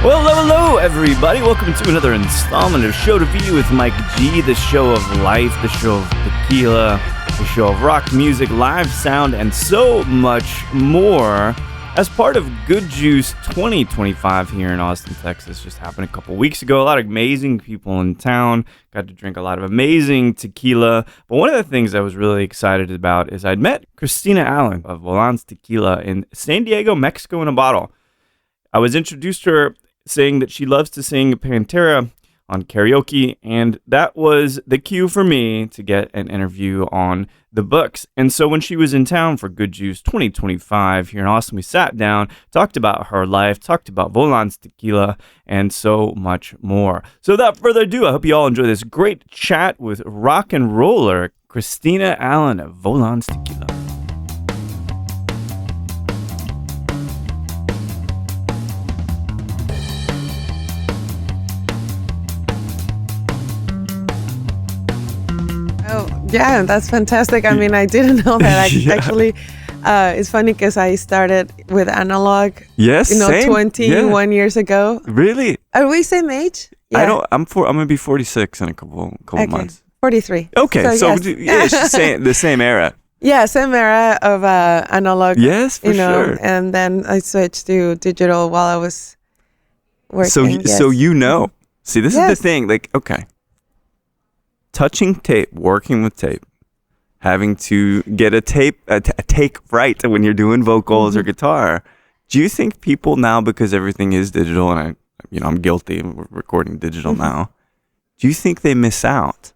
Well, hello, everybody. Welcome to another installment of Show to Be with Mike G, the show of life, the show of tequila, the show of rock music, live sound, and so much more. As part of Good Juice 2025 here in Austin, Texas, just happened a couple weeks ago. A lot of amazing people in town. Got to drink a lot of amazing tequila. But one of the things I was really excited about is I'd met Cristina Allen of Volans Tequila in San Diego, Mexico in a bottle. I was introduced to her saying that she loves to sing Pantera on karaoke, and that was the cue for me to get an interview on the books. And so when she was in town for Good Juice 2025 here in Austin, we sat down, talked about her life, talked about Volans Tequila, and so much more. So without further ado, I hope you all enjoy this great chat with rock and roller Cristina Allen of Volans Tequila. Yeah, that's fantastic. I mean, I didn't know that. Actually, it's funny because I started with analog. Yes, same. 21 years ago. Really? Are we same age? Yeah. I'm gonna be 46 in a couple months. 43. Okay, so yes. yeah, it's the same era. Yeah, same era of analog. Yes, for sure. And then I switched to digital while I was working. So see, this is the thing. Like, okay. Touching tape, working with tape, having to get a take right when you're doing vocals or guitar. Do you think people now, because everything is digital, and I'm guilty of recording digital now, do you think they miss out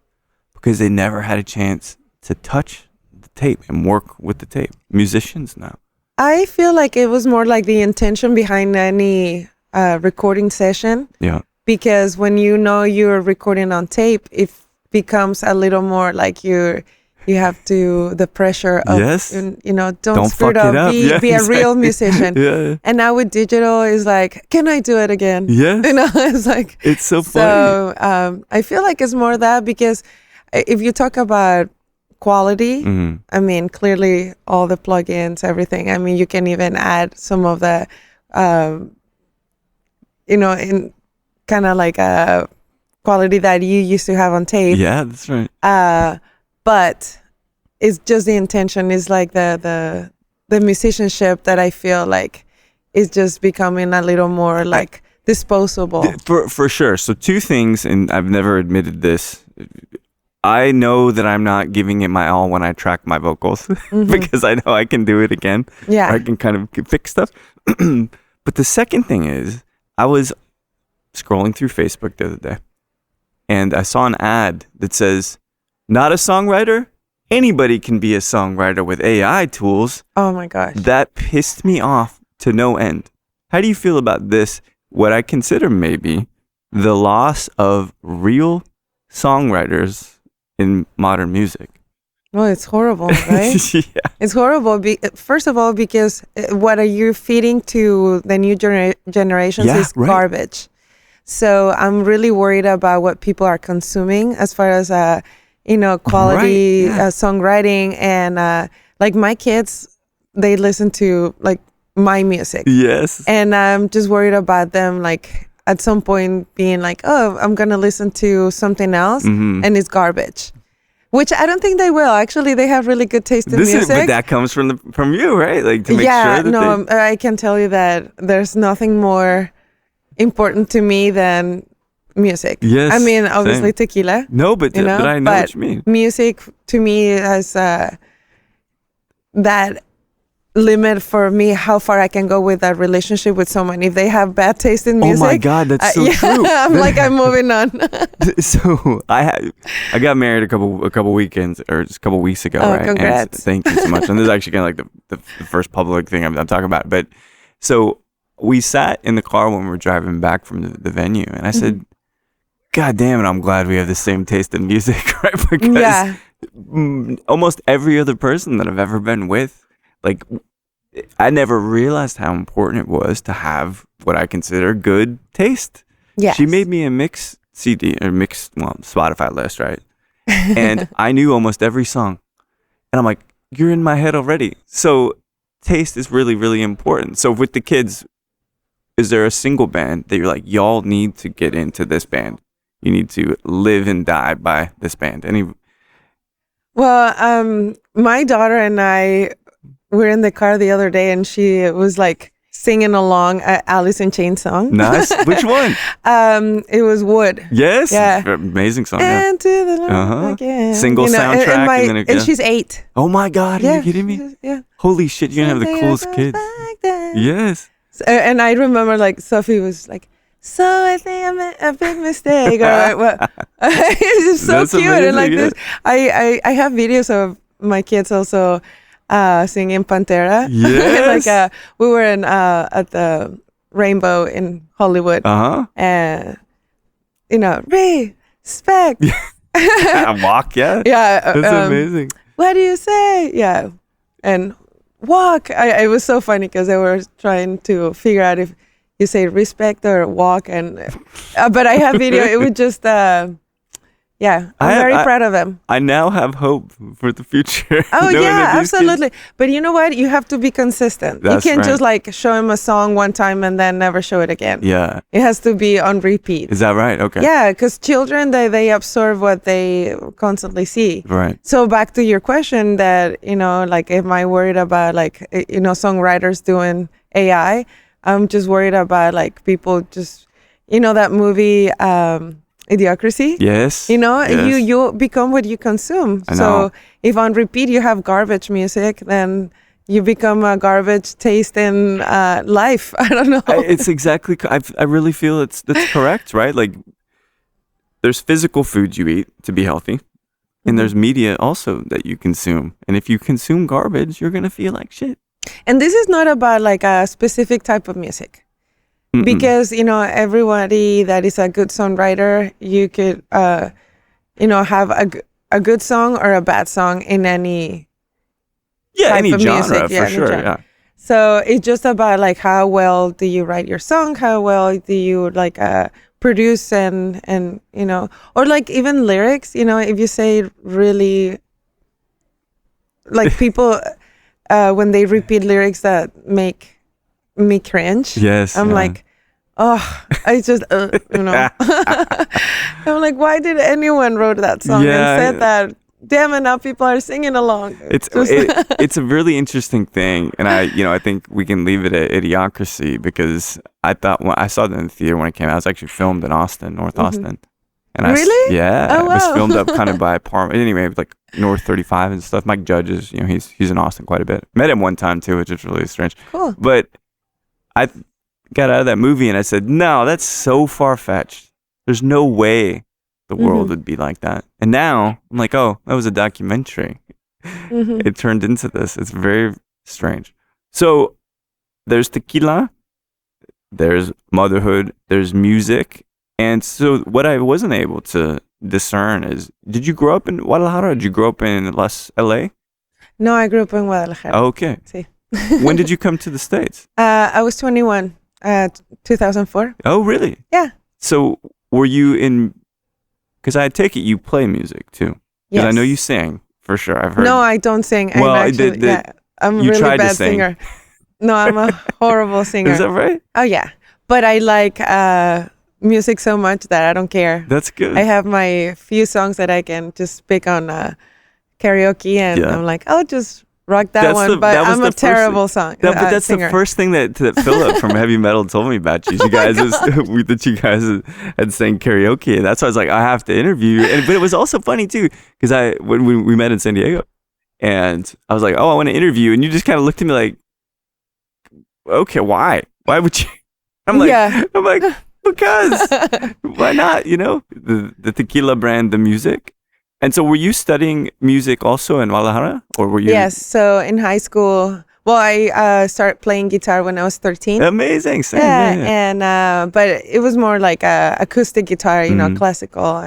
because they never had a chance to touch the tape and work with the tape? Musicians now. I feel like it was more like the intention behind any recording session. Yeah. Because when you're recording on tape, if becomes a little more like you have to the pressure of don't screw it up, be a real musician. And now with digital is like, can I do it again? It's like, it's so funny. So I feel like it's more that, because if you talk about quality, I mean, clearly all the plugins, everything, I mean, you can even add some of the in kind of like a quality that you used to have on tape. Yeah, that's right. But it's just the intention is like the musicianship that I feel like is just becoming a little more like disposable. For sure. So two things, and I've never admitted this. I know that I'm not giving it my all when I track my vocals because I know I can do it again. Yeah. I can kind of fix stuff. But the second thing is, I was scrolling through Facebook the other day, and I saw an ad that says, not a songwriter? Anybody can be a songwriter with AI tools. Oh my gosh. That pissed me off to no end. How do you feel about this? What I consider maybe the loss of real songwriters in modern music. Well, it's horrible, right? Yeah. It's horrible. First of all, because what are you feeding to the new generations is garbage. So I'm really worried about what people are consuming as far as, quality songwriting. And like my kids, they listen to like my music. Yes. And I'm just worried about them like at some point being like, oh, I'm going to listen to something else and it's garbage. Which I don't think they will. Actually, they have really good taste in music. But that comes from you, right? Like to make sure that I can tell you that there's nothing more important to me than music. Yes, I mean, obviously tequila. No, but I know what you mean. Music to me has that limit for me how far I can go with that relationship with someone. If they have bad taste in music, oh my God, that's so true. I'm moving on. So I got married a couple weekends or just a couple weeks ago. Right? Congrats! Thank you so much. And this is actually kind of like the first public thing I'm talking about. But so we sat in the car when we were driving back from the venue, and I said, God damn it, I'm glad we have the same taste in music, right? Because almost every other person that I've ever been with, like, I never realized how important it was to have what I consider good taste. Yes. She made me a mix CD or Spotify list, right? And I knew almost every song. And I'm like, you're in my head already. So taste is really, really important. So with the kids, is there a single band that you're like, y'all need to get into this band? You need to live and die by this band? Well, my daughter and I were in the car the other day, and she was like singing along Alice in Chains song. Nice. Which one? It was Wood. Yes. Yeah. Amazing song. And to the Lord again. Single soundtrack. And she's 8. Oh my God. Are you kidding me? Yeah. Holy shit. You're going to have the coolest kids. Yes. And I remember like Sophie was like, so I think I made a big mistake. Or what? It's so That's cute. amazing, And like this, I have videos of my kids also singing Pantera. Yes. Like we were in at the Rainbow in Hollywood. And respect. Walk, yeah. Yeah. That's amazing. What do you say? Yeah. And walk. It was so funny because they were trying to figure out if you say respect or walk. And but I have video. It was just I'm very proud of them. I now have hope for the future. Oh yeah, absolutely. But you know what? You have to be consistent. That's you can't right. just like show him a song one time and then never show it again. Yeah. It has to be on repeat. Is that right? Okay. Yeah, because children, they absorb what they constantly see. Right. So back to your question that, like, am I worried about like, songwriters doing AI? I'm just worried about like people just, that movie, Idiocracy. Yes. Yes. You become what you consume. I know. So if on repeat you have garbage music, then you become a garbage taste in life. I don't know. It's exactly. I really feel that's correct, right? Like, there's physical food you eat to be healthy, and there's media also that you consume. And if you consume garbage, you're gonna feel like shit. And this is not about like a specific type of music. Because, everybody that is a good songwriter, you could, have a good song or a bad song in any type any of genre, music. for sure, yeah. So it's just about like how well do you write your song? How well do you like produce and or like even lyrics, if you say really, like people, when they repeat lyrics that make me cringe. Yes. I'm like, I just, I'm like, why did anyone wrote that song and said that? Damn it, now people are singing along. It's a really interesting thing. And I think we can leave it at Idiocracy, because I thought when I saw it in the theater when it came out, it was actually filmed in Austin, North Austin. And really? It was wow. filmed up kind of by Parma. Anyway, like North 35 and stuff. Mike Judge is, he's in Austin quite a bit. Met him one time too, which is really strange. Cool. But I got out of that movie and I said, no, that's so far-fetched. There's no way the world would be like that. And now I'm like, oh, that was a documentary. It turned into this. It's very strange. So there's tequila, there's motherhood, there's music. And so what I wasn't able to discern is, did you grow up in Guadalajara or did you grow up in LA? No, I grew up in Guadalajara. Okay. Sí. When did you come to the States? I was 21, 2004. Oh, really? Yeah. So were you in, because I take it you play music too. Because Yes. I know you sing, for sure. I've heard. No, I don't sing. Well, I'm actually, I'm a you really tried to bad sing. singer. No, I'm a horrible singer. Is that right? Oh, yeah. But I like music so much that I don't care. That's good. I have my few songs that I can just pick on karaoke, and I'm like, I'll just rock that one. But I'm a terrible but that's singer. the first thing that Philip from Heavy Metal told me about you. You guys, that you guys had sang karaoke, and that's why I was like, I have to interview you. But it was also funny too, because when we met in San Diego, and I was like, oh, I want to interview, and you just kind of looked at me like, okay, why? Why would you? I'm like, because why not? The tequila brand, the music. And so were you studying music also in Guadalajara, or were you? Yes. So in high school, Well, I started playing guitar when I was 13. Amazing. Same. Yeah. And but it was more like a acoustic guitar, you know, classical,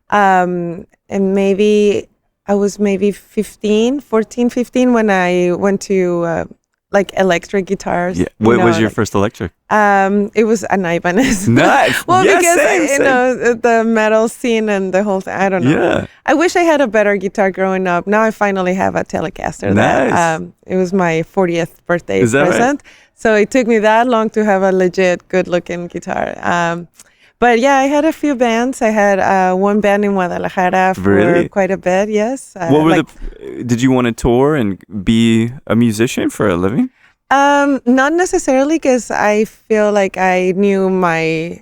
and maybe I was maybe 15 when I went to like electric guitars. Yeah. What was your first electric? It was an Ibanez. Nice. Well, yeah, because same. you know the metal scene and the whole thing. I don't know. Yeah. I wish I had a better guitar growing up. Now I finally have a Telecaster. Nice. That it was my 40th birthday Is that present. Right? So it took me that long to have a legit, good-looking guitar. But yeah, I had a few bands. I had one band in Guadalajara for quite a bit. Yes. What were did you want to tour and be a musician for a living? Not necessarily, because I feel like I knew my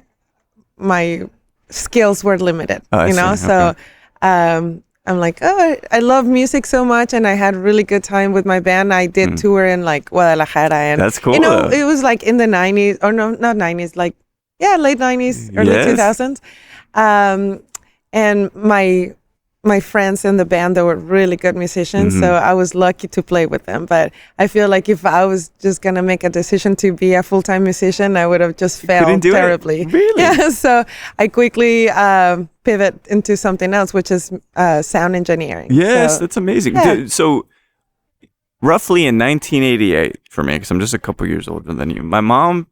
skills were limited. You know, see. so Okay. I'm like, oh, I love music so much, and I had really good time with my band. I did tour in like Guadalajara, and that's cool. You know, it was like in the 90s, or no, not 90s, like. Yeah, late 90s, early 2000s. And my friends in the band, they were really good musicians, so I was lucky to play with them. But I feel like if I was just going to make a decision to be a full-time musician, I would have just failed terribly. It. Really? Yeah, so I quickly pivot into something else, which is sound engineering. Yes, that's amazing. Yeah. So roughly in 1988, for me, because I'm just a couple years older than you, my mom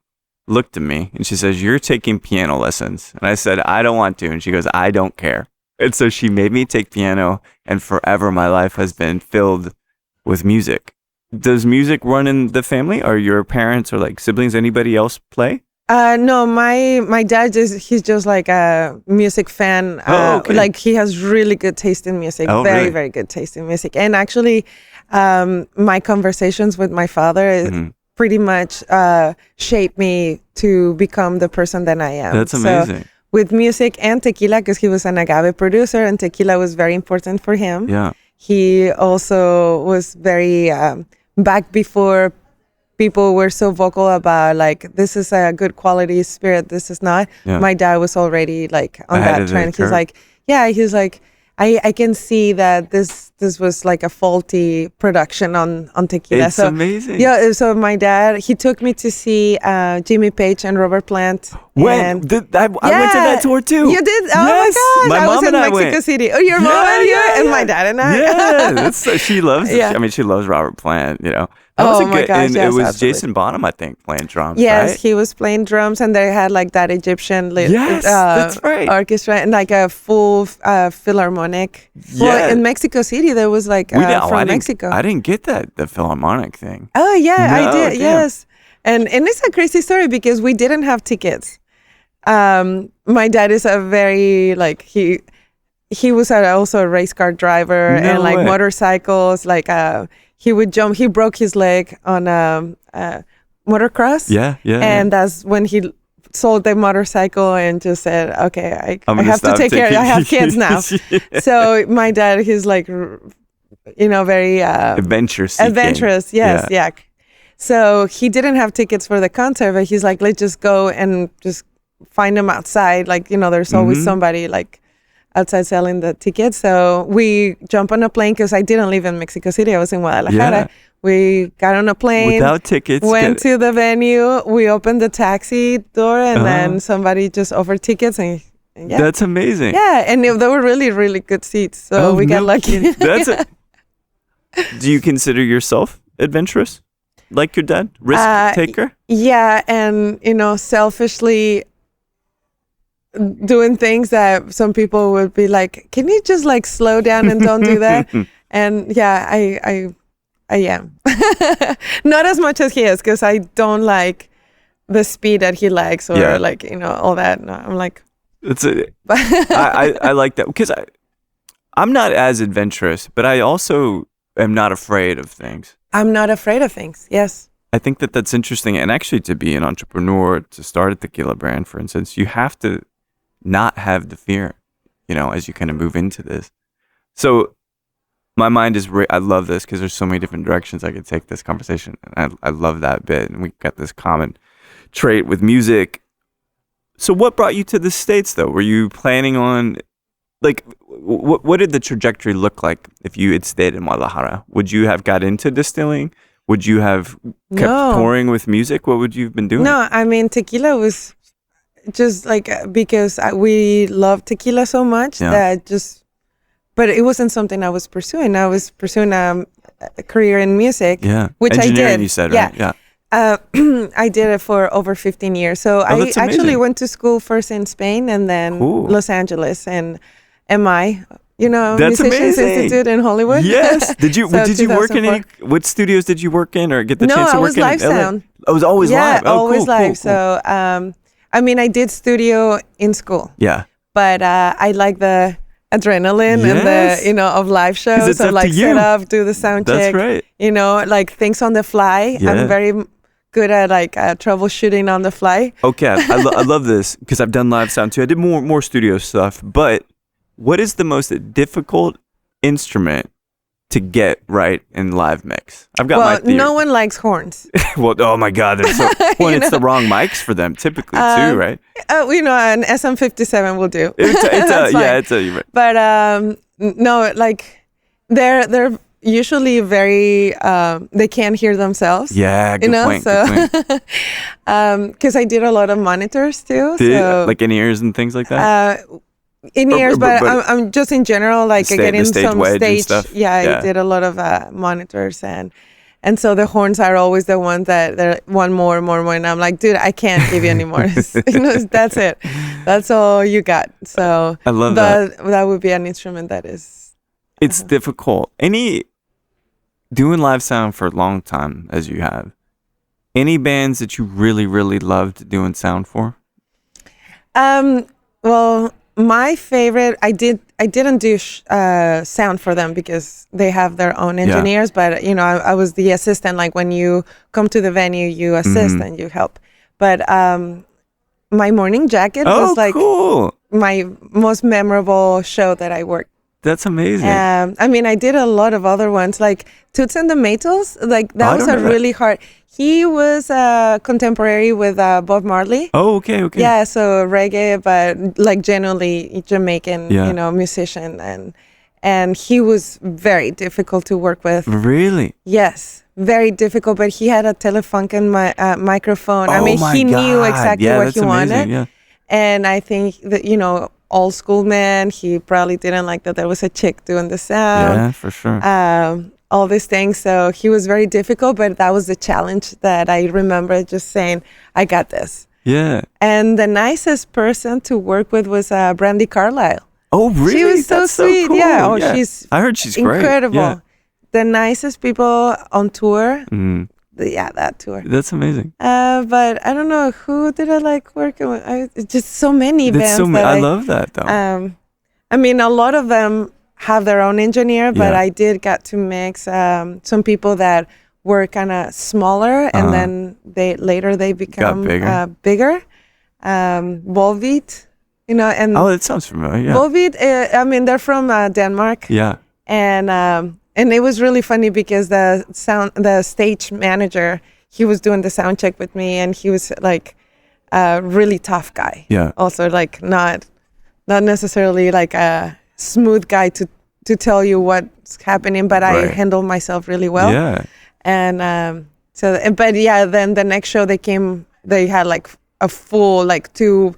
looked at me and she says, "You're taking piano lessons." And I said, "I don't want to." And she goes, "I don't care." And so she made me take piano, and forever my life has been filled with music. Does music run in the family? Are your parents or like siblings, anybody else play? No, my dad he's just like a music fan. Okay. Like he has really good taste in music. Very, really? very good taste in music. And actually, my conversations with my father pretty much shaped me to become the person that I am. That's amazing. So, with music and tequila, because he was an agave producer, and tequila was very important for him. Yeah. He also was very back before people were so vocal about like, this is a good quality spirit, this is not. Yeah. My dad was already like on that trend. He's like, I can see that this was like a faulty production on tequila. It's amazing. Yeah, so my dad, he took me to see Jimmy Page and Robert Plant. I went to that tour too. You did? Oh yes. My gosh. I was in Mexico City. Oh, your mom and you and my dad and I. Yeah, she loves it. I mean, she loves Robert Plant, you know. That was my gosh, and yes, it was absolutely. Jason Bonham, I think, playing drums. Yes, right? he was playing drums, and they had like that Egyptian that's right. orchestra and like a full philharmonic. Yeah. Well, in Mexico City, there was like from Mexico. I didn't get the philharmonic thing. Oh yeah, No, I did. damn. Yes, and it's a crazy story because we didn't have tickets. My dad is a very like he was also a race car driver and like motorcycles. Like he would jump. He broke his leg on motocross. Yeah. And that's when he sold the motorcycle and just said, "Okay, I have to take care. I have kids now." Yeah. So my dad, he's like, you know, very adventurous. Yes, yeah. So he didn't have tickets for the concert, but he's like, "Let's just go and just find them outside." Like, you know, there's always somebody like outside selling the tickets. So we jump on a plane because I didn't live in Mexico City. I was in Guadalajara. Yeah. We got on a plane without tickets, went to the venue. We opened the taxi door, and then somebody just offered tickets, and yeah. That's amazing. Yeah, and they were really, really good seats. So we got lucky. Do you consider yourself adventurous, like your dad, risk taker? Yeah, and you know, selfishly doing things that some people would be like, "Can you just like slow down and don't do that?" And yeah, I am. Not as much as he is, because I don't like the speed that he likes or like, you know, all that. No, I'm like, I like that because I'm not as adventurous, but I also am not afraid of things. I'm not afraid of things. Yes. I think that's interesting. And actually, to be an entrepreneur, to start a tequila brand, for instance, you have to not have the fear, you know, as you kind of move into this. So my mind is, I love this because there's so many different directions I could take this conversation. And I love that bit. And we've got this common trait with music. So what brought you to the States, though? Were you planning on, like, what did the trajectory look like if you had stayed in Guadalajara? Would you have got into distilling? would you have kept touring with music? What would you have been doing? No, I mean, tequila was just like because we love tequila so much that just, but it wasn't something I was pursuing. I was pursuing a career in music, which I did. You said, right? Yeah. I did it for over 15 years. So I actually went to school first in Spain and then Los Angeles and MI. That's Musicians amazing. Institute in Hollywood. Yes. Did you work in any? What studios did you work in, or get the chance to work in? No, I was live sound. I was always live. Yeah, always live. Cool. So, I mean, I did studio in school. Yeah. But I like the adrenaline and the of live shows. So like set up, do the sound check. That's right. Like things on the fly. Yeah. I'm very good at like troubleshooting on the fly. Okay, I love this because I've done live sound too. I did more studio stuff, but. What is the most difficult instrument to get right in live mix? I've got my theory. No one likes horns. Well, oh my God, they're so. Well, it's the wrong mics for them typically too, right? An SM57 will do. It's right. But no, like they're usually very they can't hear themselves. Yeah, good point. So because I did a lot of monitors too, like in ears and things like that. In ears, but I'm just in general, like getting some stage. I did a lot of monitors and so the horns are always the ones that they're one more, and I'm like, dude, I can't give you any more. That's it. That's all you got. So I love that. That would be an instrument that is. It's difficult. Doing live sound for a long time as you have. Any bands that you really, really loved doing sound for? Well. My favorite, I didn't do sound for them because they have their own engineers, but I was the assistant. Like when you come to the venue, you assist and you help. But my Morning Jacket was like my most memorable show that I worked. That's amazing. I mean, I did a lot of other ones, like Toots and the Maytals. Like that was a really hard. He was contemporary with Bob Marley. Oh, okay. Yeah, so reggae, but like generally Jamaican, musician, and he was very difficult to work with. Really? Yes, very difficult. But he had a Telefunken microphone. I mean, he knew exactly what he wanted. Yeah. And I think that old school man, he probably didn't like that there was a chick doing the sound. Yeah, for sure. All these things. So he was very difficult, but that was the challenge that I remember just saying, I got this. Yeah. And the nicest person to work with was Brandy Carlisle. Oh, really? She was so sweet. Cool. Yeah. I heard she's incredible. Great. Yeah. The nicest people on tour. That tour. That's amazing. But I don't know, who did I like working with? Just so many bands. I love that though. I mean, a lot of them have their own engineer, but I did get to mix some people that were kind of smaller, and then they become bigger. Volbeat, and that sounds familiar. Yeah. Volbeat, I mean, they're from Denmark. Yeah. And it was really funny because the stage manager, he was doing the sound check with me, and he was like a really tough guy. Yeah. Also, like not necessarily like a smooth guy to tell you what's happening, but I handle myself really well. Yeah. And then the next show they had like a full, like 2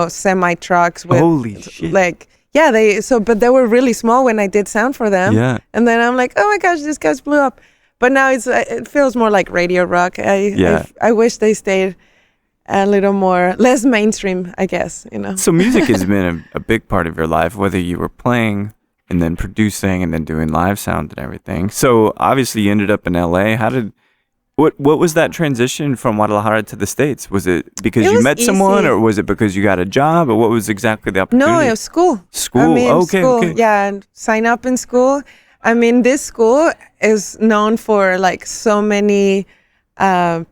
semi trucks with holy shit. Like but they were really small when I did sound for them. Yeah. And then I'm like, oh my gosh, this guy's blew up. But now it feels more like radio rock. I wish they stayed a little less mainstream, I guess, So music has been a big part of your life, whether you were playing and then producing and then doing live sound and everything. So obviously you ended up in LA. What was that transition from Guadalajara to the States? Was it because you met someone, or was it because you got a job, or what was exactly the opportunity? No, it was school. School, okay. Yeah, and sign up in school. I mean, this school is known for like so many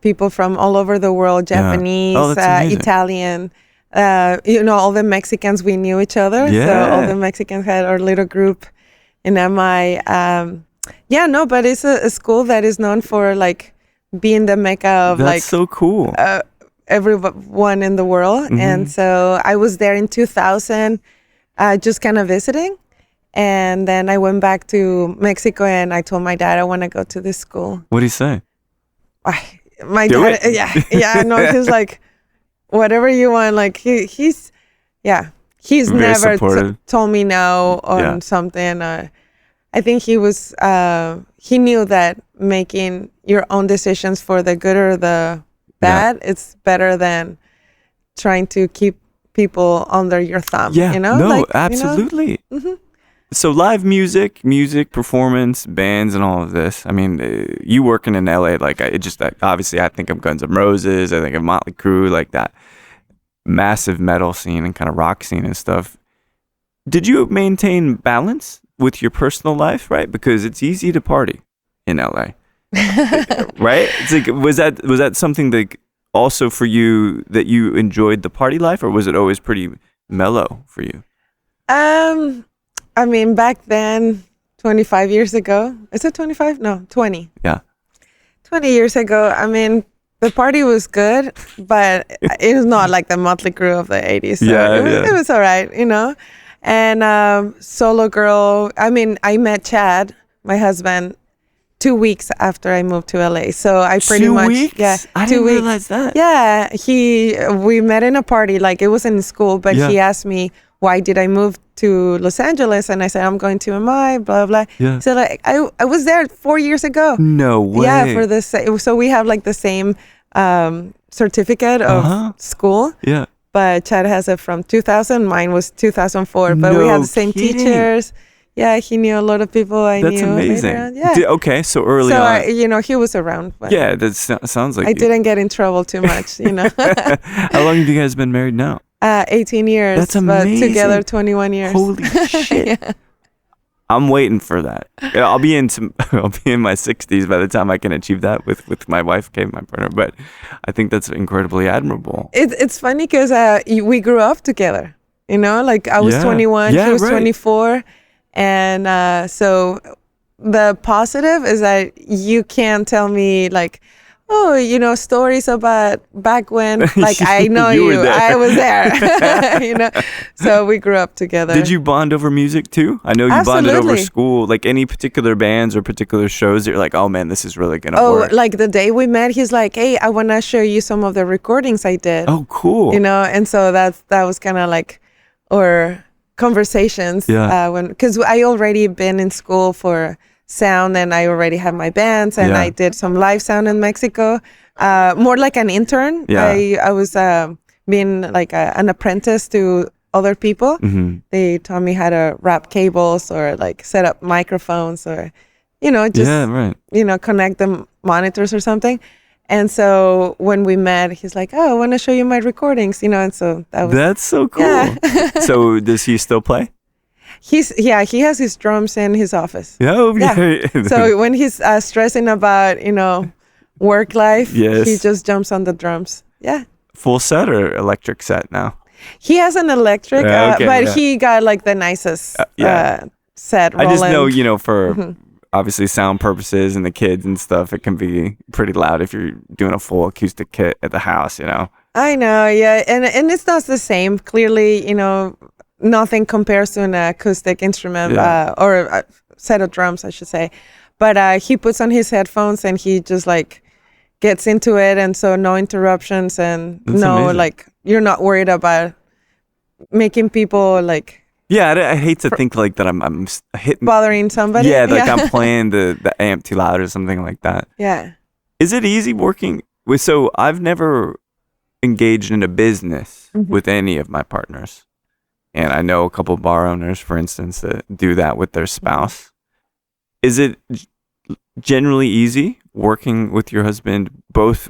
people from all over the world, Japanese, Italian, all the Mexicans, we knew each other. Yeah. So all the Mexicans had our little group in MI. But it's a school that is known for like being the mecca of That's so cool. Everyone in the world. And so I was there in 2000, just kind of visiting. And then I went back to Mexico and I told my dad I want to go to this school. What did he say? My dad, yeah, no, he's like, whatever you want. Like he's Very never told me no on something. I think he knew that making your own decisions for the good or the bad, it's better than trying to keep people under your thumb. Yeah, you know? no, absolutely. You know? Mm-hmm. So live music, performance, bands, and all of this. I mean, you working in LA, like obviously I think of Guns N' Roses, I think of Motley Crue, like that massive metal scene and kind of rock scene and stuff. Did you maintain balance with your personal life, right? Because it's easy to party in LA, right? It's like, was that something that also for you that you enjoyed the party life, or was it always pretty mellow for you? I mean, back then, 25 years ago, is it 25? No, 20. Yeah. 20 years ago, I mean, the party was good, but it was not like the Motley Crue of the 80s. So it was all right, you know? And solo girl, I mean, I met Chad, my husband, 2 weeks after I moved to LA. So I pretty much... 2 weeks? Yeah, I 2 didn't weeks. realize that. Yeah, we met in a party, like it was in school, but he asked me, why did I move to Los Angeles? And I said, I'm going to MI, blah, blah. Yeah. So like, I was there 4 years ago. No way. Yeah, for this. So we have like the same certificate of school. Yeah. But Chad has it from 2000. Mine was 2004. But we had the same teachers. Yeah, he knew a lot of people I knew. That's amazing. Yeah. Okay, so early on. He was around. But yeah, that sounds like I didn't get in trouble too much, you know. How long have you guys been married now? 18 years. That's amazing. But together 21 years. Holy shit. Yeah. I'm waiting for that. I'll be in my 60s by the time I can achieve that with my wife, Kate, my partner. But I think that's incredibly admirable. It's funny because we grew up together. You know, like I was 21, he was 24. And so the positive is that you can't tell me like, oh, you know, stories about back when, like, I know you. I was there, you know. So we grew up together. Did you bond over music too? I know you bonded over school. Like any particular bands or particular shows that you're like, oh man, this is really going to work. Oh, like the day we met, he's like, hey, I want to show you some of the recordings I did. Oh, cool. You know, and so that was kind of like, or conversations. Yeah. Because I already been in school for sound and I already have my bands and I did some live sound in Mexico, more like an intern. I was being like an apprentice to other people. They taught me how to wrap cables or like set up microphones or, you know, just, you know, connect the monitors or something. And so when we met, he's like, oh, I want to show you my recordings, you know, and so that's so cool. Yeah. So does he still play? He has his drums in his office. Yeah. So when he's stressing about, you know, work life, he just jumps on the drums. Yeah. Full set or electric set now? He has an electric, but he got like the nicest set. Roland. I just know, you know, for obviously sound purposes and the kids and stuff, it can be pretty loud if you're doing a full acoustic kit at the house, you know. I know, yeah, and it's not the same. Clearly, you know. Nothing compares to an acoustic instrument or a set of drums, I should say. But he puts on his headphones and he just like gets into it. And so no interruptions and amazing. Like you're not worried about making people like. Yeah, I hate to think like that I'm hitting. Bothering somebody. Yeah, like I'm playing the amp too loud or something like that. Yeah. Is it easy working with, so I've never engaged in a business with any of my partners. And I know a couple of bar owners, for instance, that do that with their spouse. Is it generally easy working with your husband, both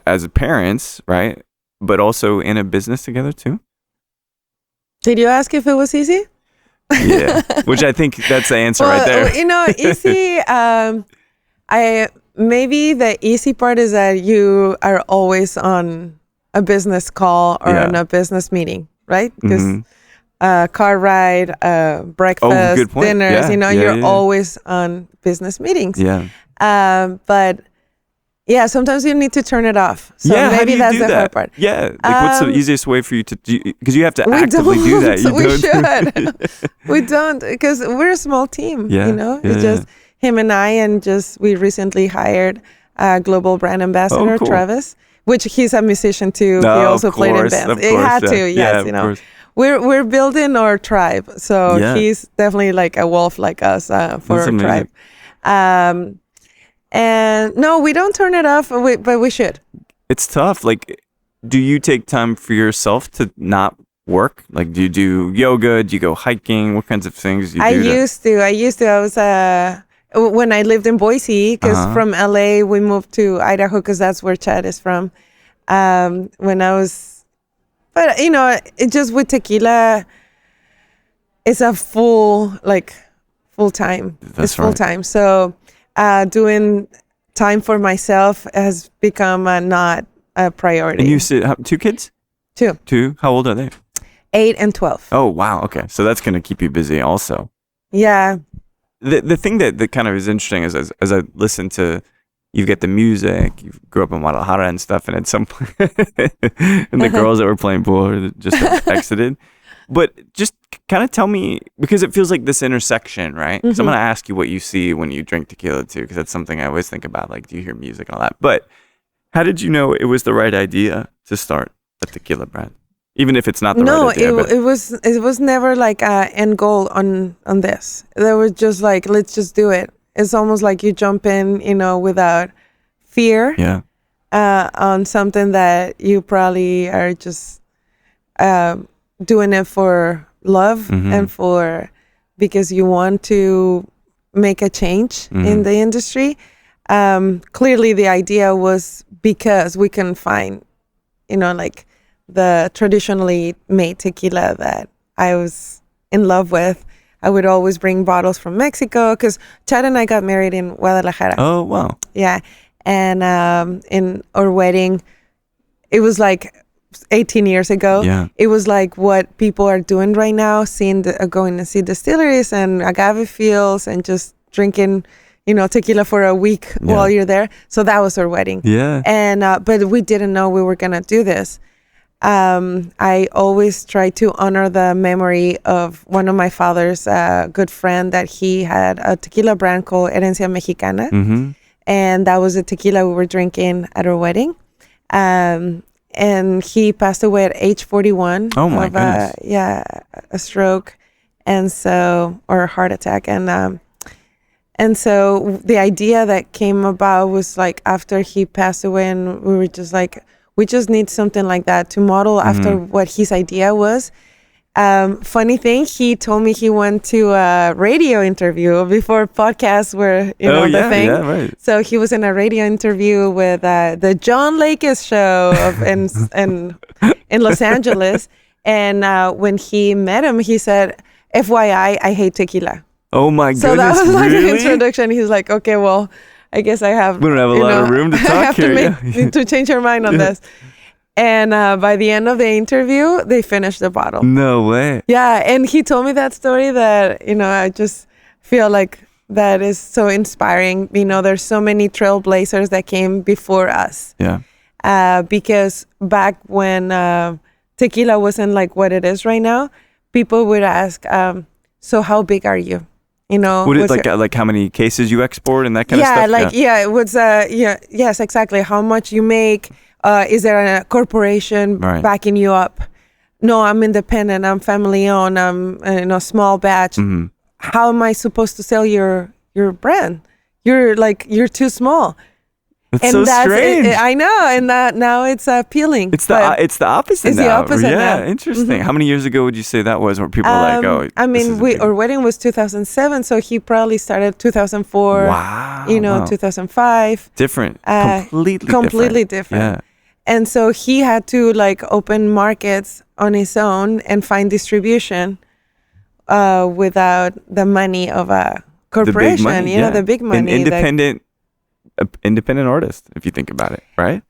as parents, right? But also in a business together too? Did you ask if it was easy? Yeah, which I think that's the answer right there. You know, easy. Maybe the easy part is that you are always on a business call or on a business meeting, right? Because car ride, breakfast, dinners, you know, you're always on business meetings. Yeah. But Yeah, sometimes you need to turn it off. So yeah, maybe that's the hard part. Yeah, like what's the easiest way for you to do? Because you have to actively do that. We should. We don't, because we're a small team. Yeah, you know, it's just him and I, and just we recently hired a global brand ambassador, cool. Travis, which he's a musician too. No, he also played in bands. It had to, yes, you know. Course. We're building our tribe, so he's definitely like a wolf like us for our tribe. And no, we don't turn it off, but we should. It's tough. Like, do you take time for yourself to not work? Like, do you do yoga? Do you go hiking? What kinds of things do you do? I used to. I was when I lived in Boise, because from LA we moved to Idaho because that's where Chad is from. When I was, but you know, it just with tequila, it's a full time. It's full time. So doing time for myself has become not a priority. And you said 2 kids? 2. 2? How old are they? 8 and 12. Oh, wow. Okay. So that's going to keep you busy also. Yeah. The thing that kind of is interesting is as I listen to, you get the music, you grew up in Guadalajara and stuff, and at some point, and the girls that were playing pool just exited. But just kind of tell me, because it feels like this intersection, right? Because I'm going to ask you what you see when you drink tequila too, because that's something I always think about. Like, do you hear music and all that? But how did you know it was the right idea to start a tequila brand? Even if it's not the right idea. No, it was never like an end goal on this. There was just like, let's just do it. It's almost like you jump in, you know, without fear. Yeah. On something that you probably are just doing it for love and because you want to make a change in the industry. Clearly the idea was because we can find, you know, like the traditionally made tequila that I was in love with. I would always bring bottles from Mexico because Chad and I got married in Guadalajara. Oh, wow. Yeah. And in our wedding, it was like 18 years ago. Yeah. It was like what people are doing right now, going to see distilleries and agave fields and just drinking, you know, tequila for a week while you're there. So that was our wedding. Yeah. And but we didn't know we were going to do this. I always try to honor the memory of one of my father's good friend that he had a tequila brand called Herencia Mexicana. And that was the tequila we were drinking at our wedding. And he passed away at age 41. Oh my goodness. A stroke. And so, or a heart attack. And so the idea that came about was like after he passed away, and we were just like, we just need something like that to model after what his idea was. Funny thing, he told me he went to a radio interview before podcasts were, the thing. Yeah, right. So he was in a radio interview with the John Lakis show in Los Angeles. And when he met him, he said, FYI, I hate tequila. Oh my goodness, so that was like really? an introduction. He's like, okay, well, I guess we don't have a lot of room to talk here. To change your mind on this. And by the end of the interview, they finished the bottle. No way. Yeah, and he told me that story that, I just feel like that is so inspiring. There's so many trailblazers that came before us. Yeah. Because back when tequila wasn't like what it is right now, people would ask, so how big are you? Would it like how many cases you export and that kind of stuff? It was yes, exactly. How much you make? Is there a corporation backing you up? No, I'm independent. I'm family owned. I'm small batch. Mm-hmm. How am I supposed to sell your brand? You're too small. That's so strange. I know, and that now it's appealing. It's the opposite. It's now. the opposite. Yeah, now. Interesting. Mm-hmm. How many years ago would you say that was? Where people were like, "Oh, I mean, our wedding was 2007, so he probably started 2004. Wow. 2005. Different. Completely different. Yeah. And so he had to open markets on his own and find distribution without the money of a corporation. The big money. An independent artist, if you think about it, right?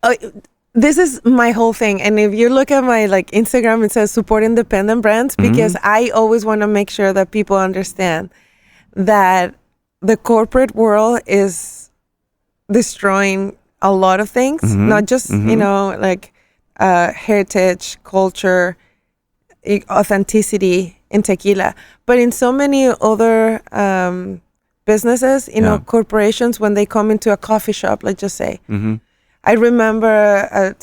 This is my whole thing. And if you look at my Instagram, it says support independent brands, because I always want to make sure that people understand that the corporate world is destroying a lot of things, not just, like heritage, culture, authenticity in tequila, but in so many other businesses, corporations, when they come into a coffee shop, let's just say. I remember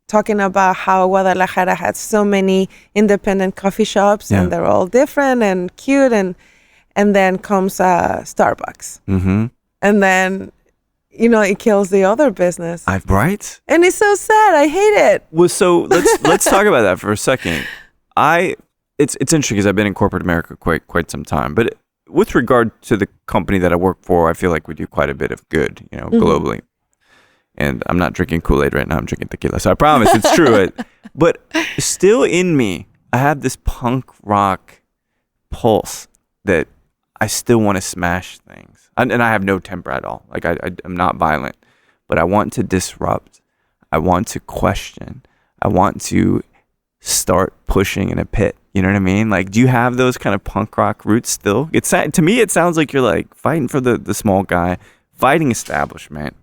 talking about how Guadalajara had so many independent coffee shops, and they're all different and cute, and then comes Starbucks. And then, it kills the other business. Right? And it's so sad. I hate it. Well, so let's talk about that for a second. It's interesting because I've been in corporate America quite some time, but with regard to the company that I work for, I feel like we do quite a bit of good, globally. And I'm not drinking Kool-Aid right now. I'm drinking tequila. So I promise it's true. But still in me, I have this punk rock pulse that I still want to smash things. And I have no temper at all. Like I'm not violent, but I want to disrupt. I want to question. I want to start pushing in a pit. You know what I mean? Like, do you have those kind of punk rock roots still? To me, it sounds like you're like fighting for the small guy, fighting establishment.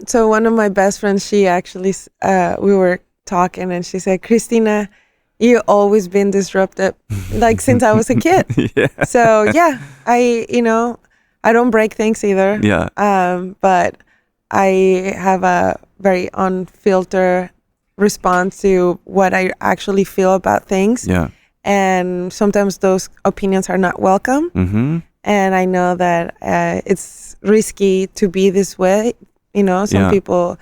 So one of my best friends, she actually, we were talking, and she said, Cristina, you always been disruptive, like since I was a kid. So yeah, I don't break things either. But I have a very unfiltered response to what I actually feel about things. And sometimes those opinions are not welcome. And I know that it's risky to be this way. Some people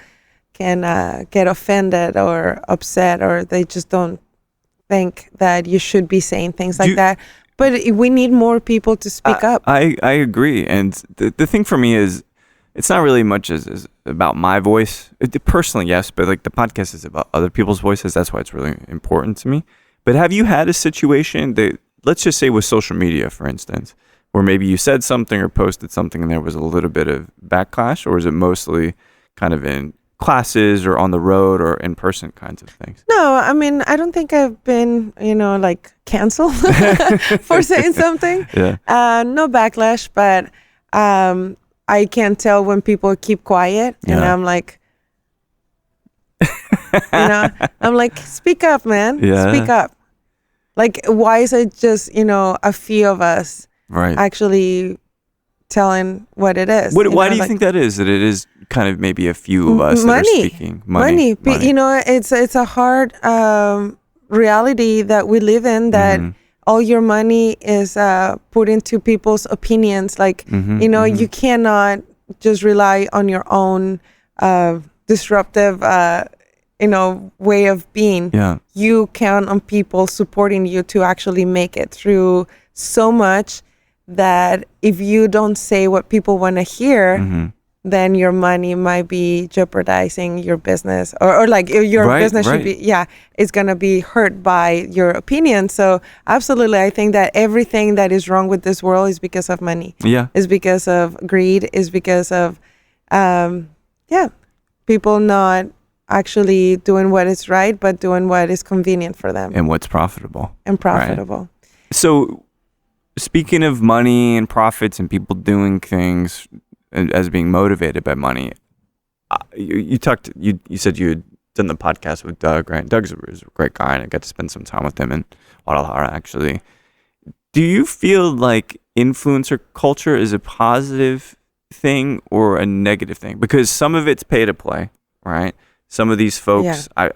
can get offended or upset, or they just don't think that you should be saying things like that. But we need more people to speak up. I agree. And the thing for me is, it's not really much as about my voice. Personally, yes, but like the podcast is about other people's voices. That's why it's really important to me. But have you had a situation that, let's just say with social media, for instance, where maybe you said something or posted something and there was a little bit of backlash, or is it mostly kind of in classes or on the road or in person kinds of things? No, I mean, I don't think I've been, like canceled for saying something. No backlash, but I can tell when people keep quiet, and I'm like, I'm like, speak up, man. Speak up. Like, why is it just, a few of us actually telling what it is? Why do you think that is? That it is kind of maybe a few of us that are speaking? Money. It's a hard reality that we live in, that all your money is put into people's opinions. Like, you cannot just rely on your own disruptive way of being. You count on people supporting you to actually make it through so much, that if you don't say what people want to hear, then your money might be jeopardizing your business, or like your business should be, it's going to be hurt by your opinion. So absolutely, I think that everything that is wrong with this world is because of money. Is because of greed, is because of, people not actually doing what is right, but doing what is convenient for them. And what's profitable. Right? So speaking of money and profits and people doing things as being motivated by money, you said you had done the podcast with Doug, right? Doug's a great guy, and I got to spend some time with him in Guadalajara, actually. Do you feel like influencer culture is a positive thing or a negative thing? Because some of it's pay to play, right? Some of these folks, I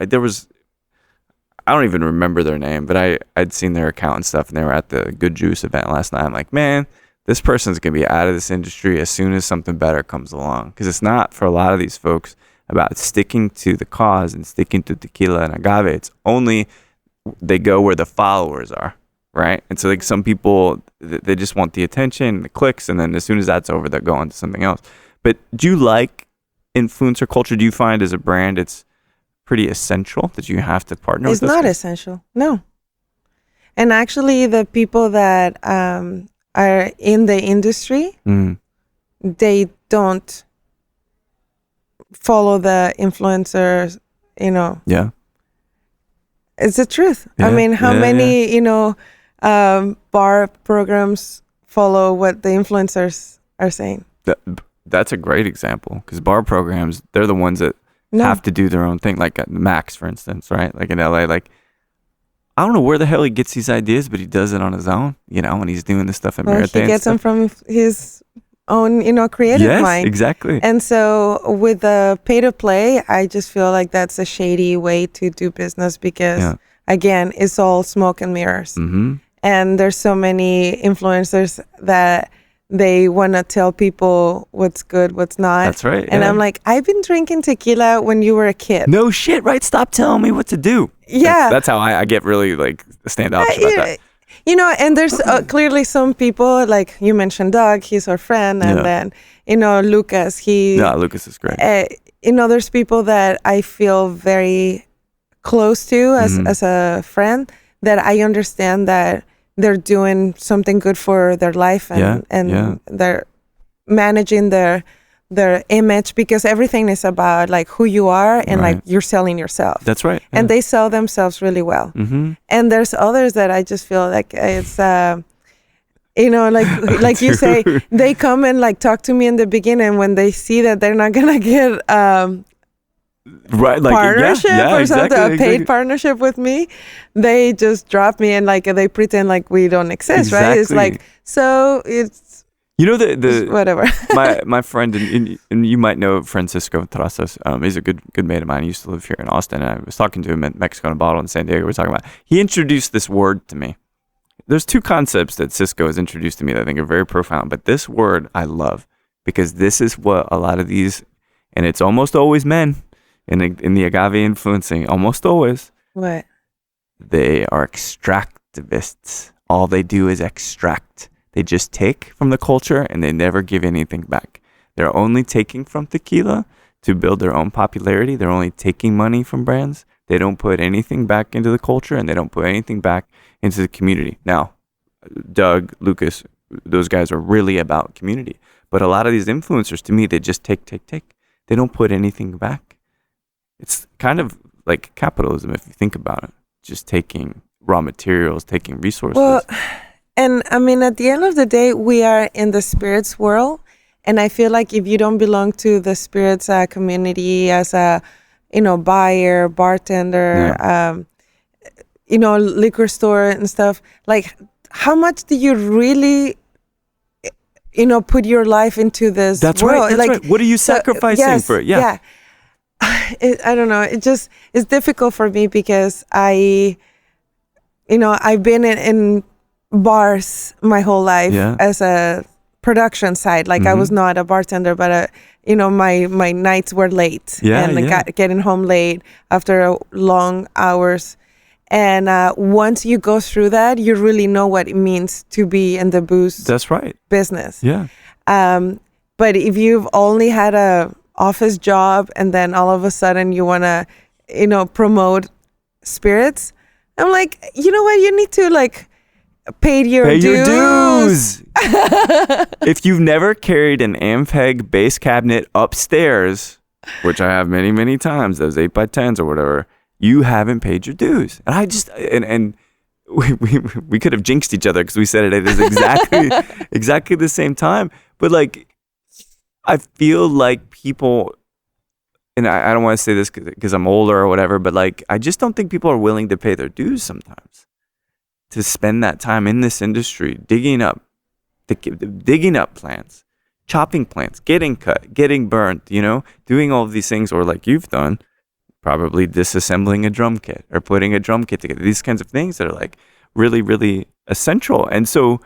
don't even remember their name, but I'd seen their account and stuff, and they were at the Good Juice event last night. I'm like, man, this person's going to be out of this industry as soon as something better comes along. Because it's not, for a lot of these folks, about sticking to the cause and sticking to tequila and agave. It's only they go where the followers are, right? And so like some people, they just want the attention, the clicks, and then as soon as that's over, they'll go on to something else. But do you like influencer culture? Do you find as a brand it's pretty essential that you have to partner with? It's not essential, no. And actually, the people that are in the industry, they don't follow the influencers, Yeah. It's the truth. I mean, how many, bar programs follow what the influencers are saying? that's a great example, because bar programs, they're the ones that have to do their own thing. Like Max, for instance, right? Like in LA, like, I don't know where the hell he gets these ideas, but he does it on his own, and he's doing this stuff at Marathon. He gets them from his own, creative mind. Yes, exactly. And so with the pay to play, I just feel like that's a shady way to do business because, again, it's all smoke and mirrors. Mm-hmm. And there's so many influencers that they want to tell people what's good, what's not. That's right. And I'm like, I've been drinking tequila when you were a kid. No shit, right? Stop telling me what to do. Yeah. That's how I get really like standoffish about that. And there's clearly some people, like you mentioned Doug, he's our friend. And then, Lucas, Lucas is great. There's people that I feel very close to as a friend, that I understand that they're doing something good for their life and they're managing their image, because everything is about like who you are and like you're selling yourself. That's right. And they sell themselves really well. Mm-hmm. And there's others that I just feel like it's like you say, they come and like talk to me in the beginning when they see that they're not gonna get like partnership or something, a paid exactly. partnership with me, they just drop me and like they pretend like we don't exist, right? It's like, so it's the whatever. my friend, and you might know Francisco Trazas. He's a good mate of mine. He used to live here in Austin, and I was talking to him at Mexico and a Bottle in San Diego. We're talking about, he introduced this word to me. There's two concepts that Cisco has introduced to me that I think are very profound, but this word I love, because this is what a lot of these, and it's almost always men in the agave influencing, almost always. What? They are extractivists. All they do is extract. They just take from the culture and they never give anything back. They're only taking from tequila to build their own popularity. They're only taking money from brands. They don't put anything back into the culture, and they don't put anything back into the community. Now, Doug, Lucas, those guys are really about community. But a lot of these influencers, to me, they just take. They don't put anything back. It's kind of like capitalism, if you think about it. Just taking raw materials, taking resources. Well, and I mean, at the end of the day, we are in the spirits world. And I feel like if you don't belong to the spirits community as a, buyer, bartender, liquor store and stuff, like, how much do you really, put your life into this That's world? Right. That's right. What are you sacrificing for it? Yeah. I don't know. It's difficult for me because I've been in bars my whole life as a production side. Like I was not a bartender, but my nights were late getting home late after long hours. And once you go through that, you really know what it means to be in the booze. That's right. Business. Yeah. But if you've only had a office job and then all of a sudden you want to, promote spirits, I'm like, you know what? You need to like pay your dues. If you've never carried an Ampeg bass cabinet upstairs, which I have many, many times, those 8x10s or whatever, you haven't paid your dues. And I just, and we could have jinxed each other because we said it at exactly the same time. But like, I feel like people, and I don't want to say this because I'm older or whatever, but like, I just don't think people are willing to pay their dues sometimes, to spend that time in this industry, digging up plants, chopping plants, getting cut, getting burnt, doing all of these things, or like you've done, probably disassembling a drum kit or putting a drum kit together, these kinds of things that are like really, really essential. And so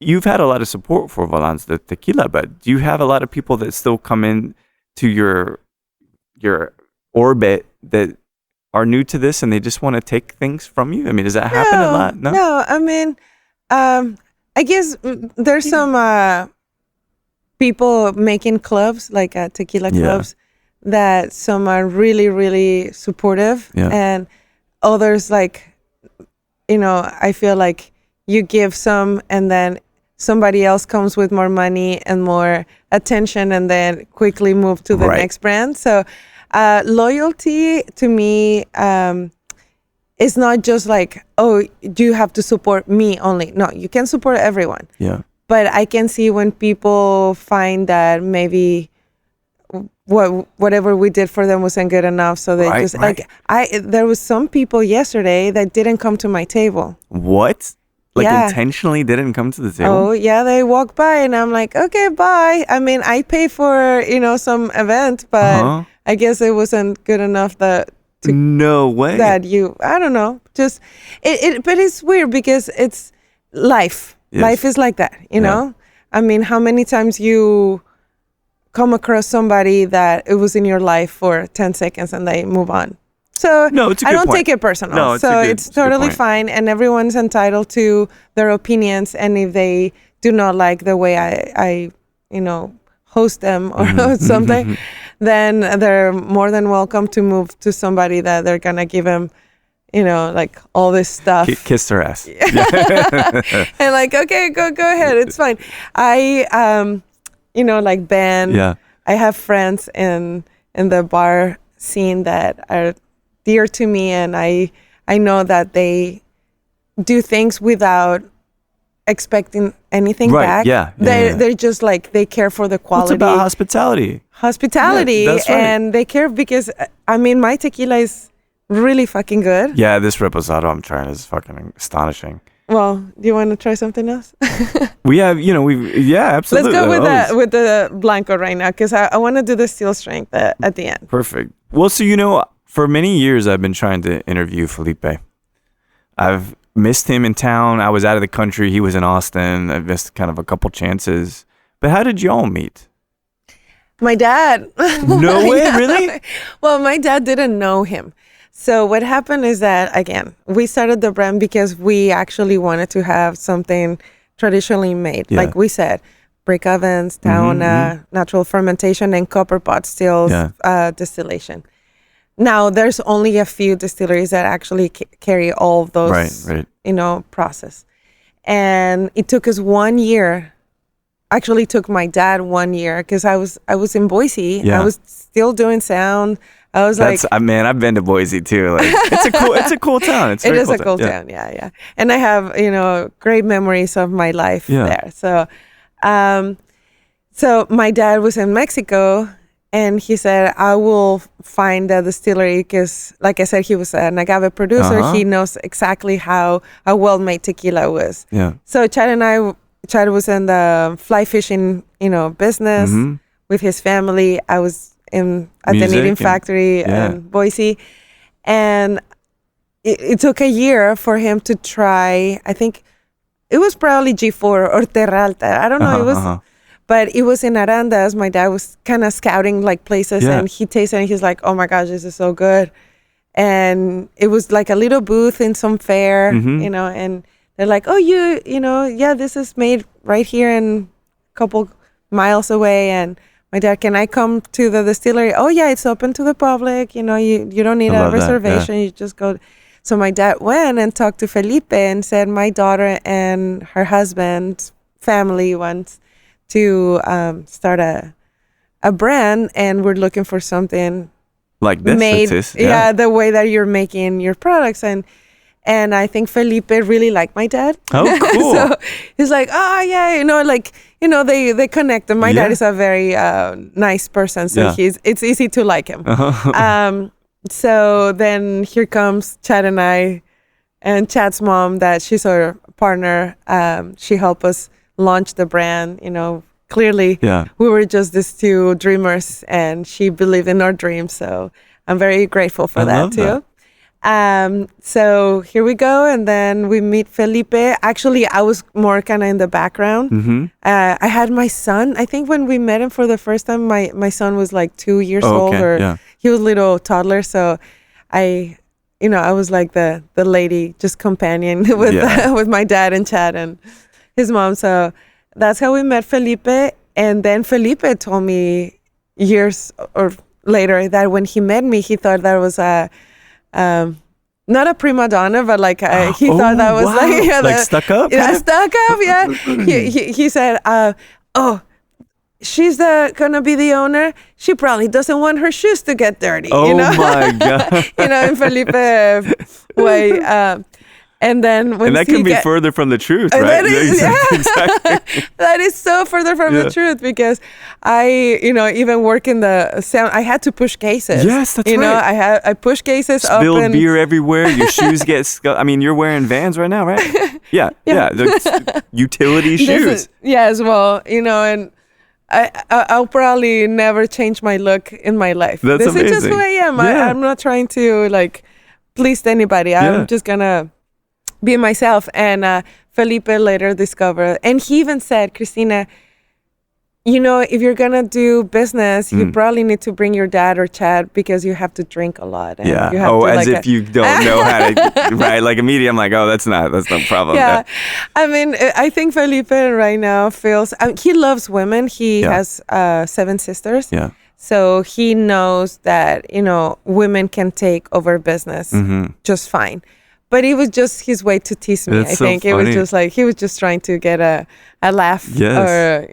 you've had a lot of support for Volans Tequila, but do you have a lot of people that still come in to your orbit that are new to this and they just want to take things from you? I mean, does that happen a lot? No, I mean, I guess there's some people making clubs, like tequila clubs, that some are really, really supportive. Yeah. And others, like, I feel like you give some and then somebody else comes with more money and more attention and then quickly move to the next brand. So loyalty to me is not just like, oh, do you have to support me only? No, you can support everyone. Yeah. But I can see when people find that maybe whatever we did for them wasn't good enough, so they there was some people yesterday that didn't come to my table. What? Like intentionally didn't come to the table? Oh yeah, they walk by and I'm like, okay, bye. I mean, I pay for some event, but I guess it wasn't good enough no way that I don't know, just but it's weird because it's life. Yes. Life is like that, you know. I mean, how many times you come across somebody that it was in your life for 10 seconds and they move on. So no, it's a good I don't point. take it personal. No, it's totally fine, and everyone's entitled to their opinions. And if they do not like the way I host them or something, then they're more than welcome to move to somebody that they're gonna give them, like all this stuff. Kiss her ass. And like, okay, go ahead. It's fine. I like Ben. Yeah. I have friends in the bar scene that are dear to me, and I know that they do things without expecting anything back. They're just like, they care for the quality. It's about hospitality. Yeah, that's right. And they care because I mean, my tequila is really fucking good. Yeah, this reposado I'm trying is fucking astonishing. Well, do you want to try something else? We have, absolutely. Let's go with the Blanco right now, because I want to do the steel strength at the end. Perfect. Well, so, for many years, I've been trying to interview Felipe. I've missed him in town. I was out of the country. He was in Austin. I missed kind of a couple chances. But how did y'all meet? My dad. No way, really? Well, my dad didn't know him. So what happened is that, again, we started the brand because we actually wanted to have something traditionally made. Yeah. Like we said, brick ovens, taona, natural fermentation, and copper pot stills distillation. Now, there's only a few distilleries that actually carry all of those, process. And it took us 1 year. Actually, took my dad 1 year because I was in Boise. Yeah. I was still doing sound. I was man, I've been to Boise too. Like, it's a cool town. It is a cool town. Yeah. And I have, great memories of my life there. So, so my dad was in Mexico, and he said, I will find a distillery because, like I said, he was an agave producer. He knows exactly how a well-made tequila was. Yeah. So Chad was in the fly fishing, business with his family. I was at the knitting factory in Boise, and it took a year for him to try. I think it was probably G4 or Terra Alta. I don't know. But it was in Arandas. My dad was kind of scouting like places, and he tasted it, and he's like, "Oh my gosh, this is so good!" And it was like a little booth in some fair, and they're like, "Oh, this is made right here and a couple miles away." And my dad, can I come to the distillery? Oh yeah, it's open to the public. You don't need a reservation. You just go. So my dad went and talked to Felipe and said, my daughter and her husband's family wants to start a brand, and we're looking for something like this made, the way that you're making your products. And I think Felipe really liked my dad. Oh, cool. So he's like, they connect. And my dad is a very nice person, so it's easy to like him. So then here comes Chad and I, and Chad's mom, that she's our partner. She helped us launch the brand. Clearly we were just these two dreamers, and she believed in our dreams. So I'm very grateful for that too. So here we go, and then we meet Felipe. Actually, I was more kind of in the background. I had my son. I think when we met him for the first time, my son was like 2 years old, he was a little toddler. So I was like the lady, just companion with my dad and Chad and his mom. So that's how we met Felipe. And then Felipe told me years or later that when he met me, he thought that was not a prima donna, but like he thought that was like stuck up. Stuck up. Yeah. he said, she's gonna be the owner. She probably doesn't want her shoes to get dirty. Oh my god. In Felipe way. And then and that can be further from the truth, right? That is, exactly. That is so further from the truth, because I, even work in the sound, I had to push cases. Yes, that's right. I push cases Spilled open. beer everywhere. Your shoes get you're wearing Vans right now, right? Yeah. Utility shoes. Yes, well, and I'll probably never change my look in my life. This is just who I am. Yeah. I'm not trying to please anybody. I'm just gonna be myself. And Felipe later discovered, and he even said, Cristina, if you're gonna do business, you probably need to bring your dad or Chad, because you have to drink a lot. And yeah. You have to, as if you don't know how to, right? Like immediately, I'm like, oh, that's no problem. Yeah. I mean, I think Felipe right now feels, he loves women. He has 7 sisters. Yeah. So he knows that, women can take over business just fine. But it was just his way to tease me. That's I think so funny. It was just he was just trying to get a laugh. Yes.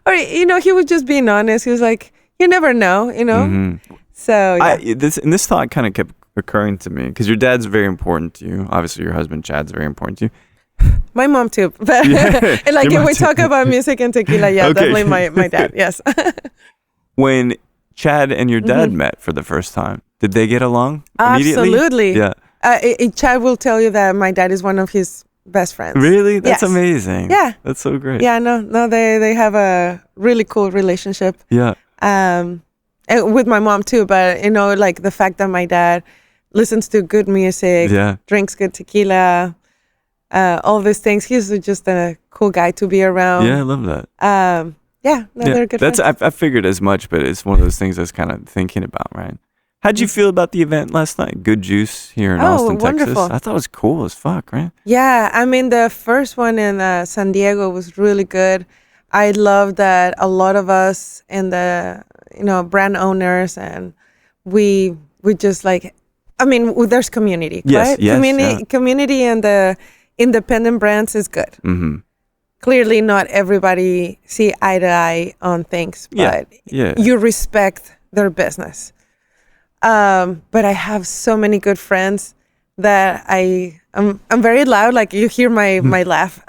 Or, he was just being honest. He was like, you never know, So, yeah. This thought kind of kept occurring to me, because your dad's very important to you. Obviously, your husband, Chad's very important to you. My mom, too. But if we talk about music and tequila, definitely my dad, yes. When Chad and your dad met for the first time, did they get along immediately? Absolutely. Yeah. Chad will tell you that my dad is one of his best friends. Really? That's amazing. Yeah. That's so great. Yeah, no, they have a really cool relationship. Yeah. And with my mom too, but the fact that my dad listens to good music, drinks good tequila, all these things. He's just a cool guy to be around. Yeah, I love that. They're good friends. I figured as much, but it's one of those things I was kind of thinking about, right? How'd you feel about the event last night? Good Juice here in Austin, wonderful. Texas. I thought it was cool as fuck, right? Yeah, I mean, the first one in San Diego was really good. I love that a lot of us in the, brand owners, and we just there's community, right? Community and the independent brands is good. Mm-hmm. Clearly not everybody see eye to eye on things, but you respect their business. But I have so many good friends that I'm very loud. Like you hear my laugh.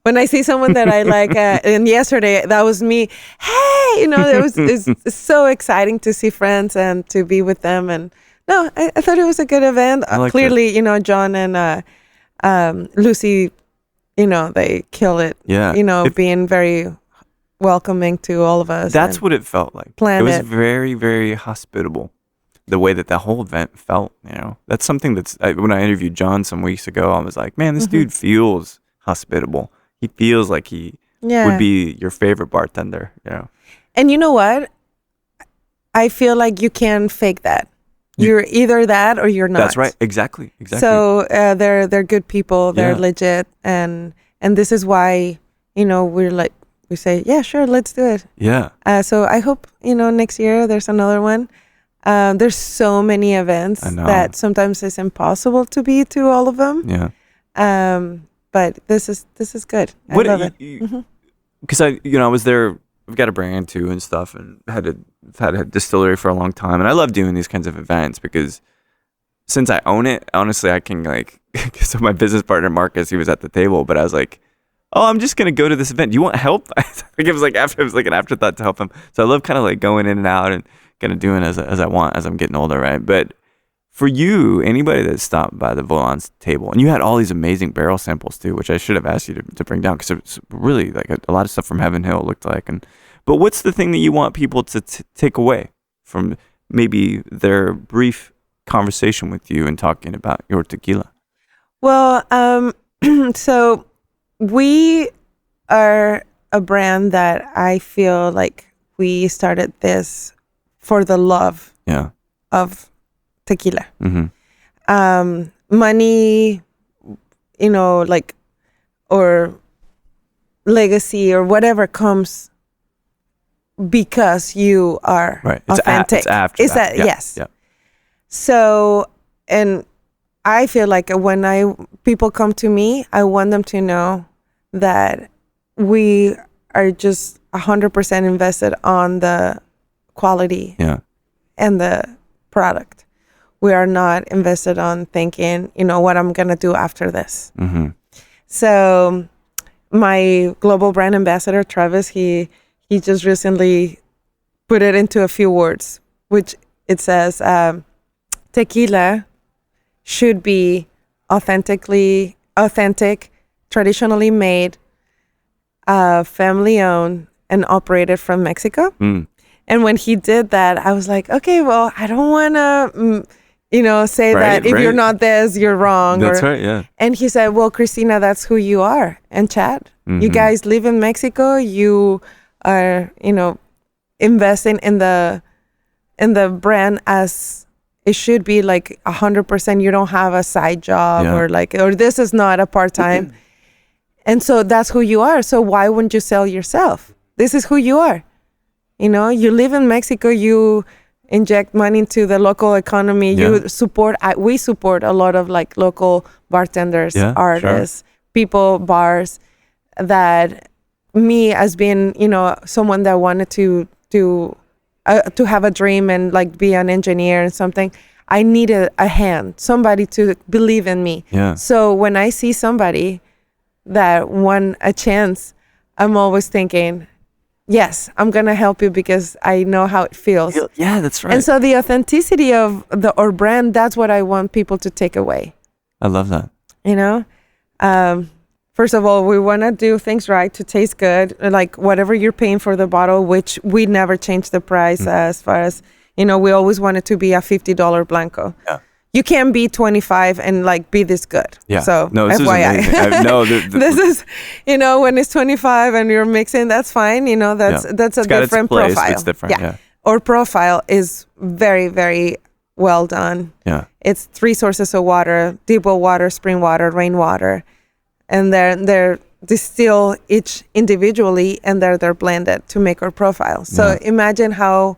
When I see someone that I like, and yesterday that was me. Hey, it's so exciting to see friends and to be with them. And no, I thought it was a good event. Clearly, John and Lucy, they kill it. Yeah. Being very welcoming to all of us. That's what it felt like. It was very, very hospitable. The way that the whole event felt, that's something when I interviewed John some weeks ago, I was like, man, this dude feels hospitable. He feels like he would be your favorite bartender, And you know what? I feel like you can fake that. You're either that or you're not. That's right. Exactly. So they're good people. They're legit, and this is why we say, yeah, sure, let's do it. Yeah. So I hope next year there's another one. There's so many events that sometimes it's impossible to be to all of them. Yeah. But this is good. I love it. Because I was there. We've got a brand too and stuff, and had a distillery for a long time, and I love doing these kinds of events because since I own it, honestly, I can so my business partner Marcus, he was at the table, but I was like, oh, I'm just gonna go to this event. Do you want help? I think it was an afterthought to help him. So I love kind of going in and out and kind of doing as I want as I'm getting older, right? But for you, anybody that stopped by the Volans table, and you had all these amazing barrel samples too, which I should have asked you to bring down because it's really a lot of stuff from Heaven Hill looked like. But what's the thing that you want people to take away from maybe their brief conversation with you and talking about your tequila? Well, so we are a brand that I feel like we started this for the love of tequila. Mm-hmm. Money, or legacy or whatever comes because you are authentic. It's after that. Yes. Yeah. So, and I feel like when people come to me, I want them to know that we are just 100% invested on the quality and the product. we are not invested on thinking, what I'm going to do after this. Mm-hmm. So my global brand ambassador, Travis, he just recently put it into a few words, which it says, tequila should be authentic, traditionally made, family owned and operated from Mexico. Mm. And when he did that, I was like, okay, well, I don't want to, say that if you're not this, you're wrong. That's right, yeah. And he said, well, Cristina, that's who you are. And Chad, Mm-hmm. you guys live in Mexico. You are, investing in the brand as it should be, like 100%. You don't have a side job or this is not a part-time. And so that's who you are. So why wouldn't you sell yourself? This is who you are. You live in Mexico, you inject money into the local economy. You support, we support a lot of like local bartenders, artists, people, bars, that me as being, someone that wanted to have a dream and like be an engineer and something, I needed a hand, somebody to believe in me. Yeah. So when I see somebody that won a chance, I'm always thinking, yes, I'm going to help you because I know how it feels. Yeah, that's right. And so the authenticity of our brand, that's what I want people to take away. I love that. First of all, we want to do things right to taste good, like whatever you're paying for the bottle, which we never change the price as far as, we always want it to be a $50 Blanco. Yeah. You can't be 25 and like be this good. Yeah. So no, this FYI. Is amazing. No, this is, when it's 25 and you're mixing, that's fine. That's a different profile. It's different. Yeah. Our profile is very, very well done. Yeah. It's 3 sources of water: deep well water, spring water, rainwater, and they're distilled each individually, and they're blended to make our profile. So imagine how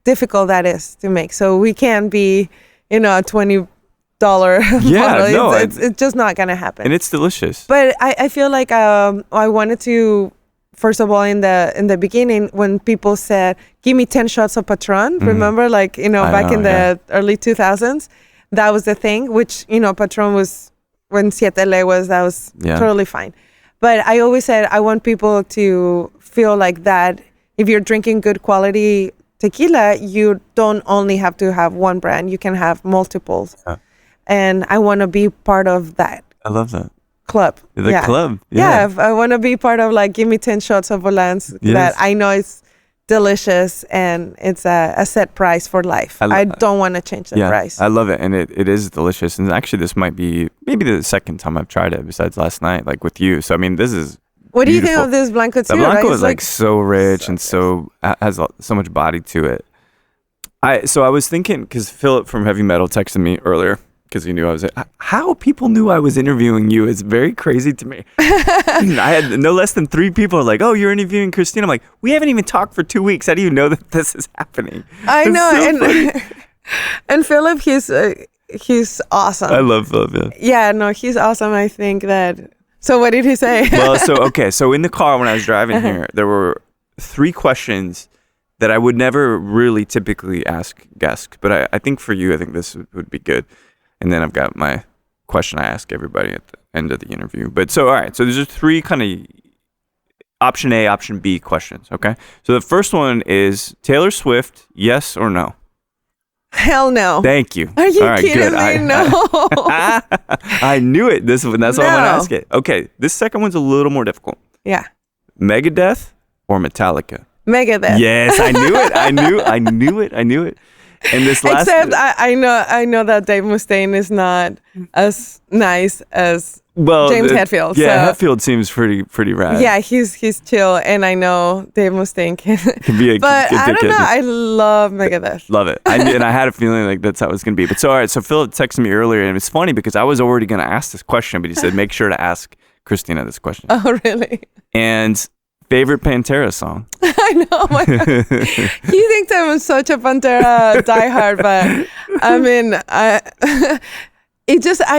difficult that is to make. So we can't be a $20 bottle. It's just not gonna happen. And it's delicious. But I feel like I wanted to, first of all, in the beginning, when people said, give me 10 shots of Patron, remember, like, back in the early 2000s, that was the thing, which, Patron was, when Siete Leguas, that was totally fine. But I always said, I want people to feel like that if you're drinking good quality tequila, you don't only have to have one brand, you can have multiples. Yeah. And I want to be part of that. I love that. Club. The club. Yeah. I want to be part of, like, give me 10 shots of Volans that I know is delicious and it's a set price for life. I don't want to change the price. I love it. And it is delicious. And actually, this might be maybe the second time I've tried it besides last night, like with you. So, I mean, this is what do you think of this Blanco too? The Blanco is like so rich and so has so much body to it. I was thinking, because Philip from Heavy Metal texted me earlier, because he knew I was, how people knew I was interviewing you is very crazy to me. I had no less than 3 people like, oh, you're interviewing Cristina. I'm like, we haven't even talked for 2 weeks. How do you know that this is happening? I know. So and Philip, he's awesome. I love Philip, yeah. No, he's awesome. I think that. So what did he say? Well, so in the car when I was driving here, there were 3 questions that I would never really typically ask guests. But I think for you, I think this would be good. And then I've got my question I ask everybody at the end of the interview. But all right. So there's just 3 kind of option A, option B questions. Okay. So the first one is Taylor Swift, yes or no? Hell no. Thank you. Are you kidding me? No. I knew it. That's why I'm going to ask it. Okay. This second one's a little more difficult. Yeah. Megadeth or Metallica? Megadeth. Yes, I knew it. I knew it. And this last, except I know that Dave Mustaine is not as nice as James Hetfield. Yeah, so. Hetfield seems pretty rad. Yeah, he's chill, and I know Dave Mustaine can be a but I don't know. I love Megadeth. Love it. And I had a feeling like that's how it was gonna be. But all right. So Philip texted me earlier, and it's funny because I was already gonna ask this question, but he said make sure to ask Cristina this question. Oh, really? And favorite Pantera song? I know. My God. He thinks I'm such a Pantera diehard, but I mean, I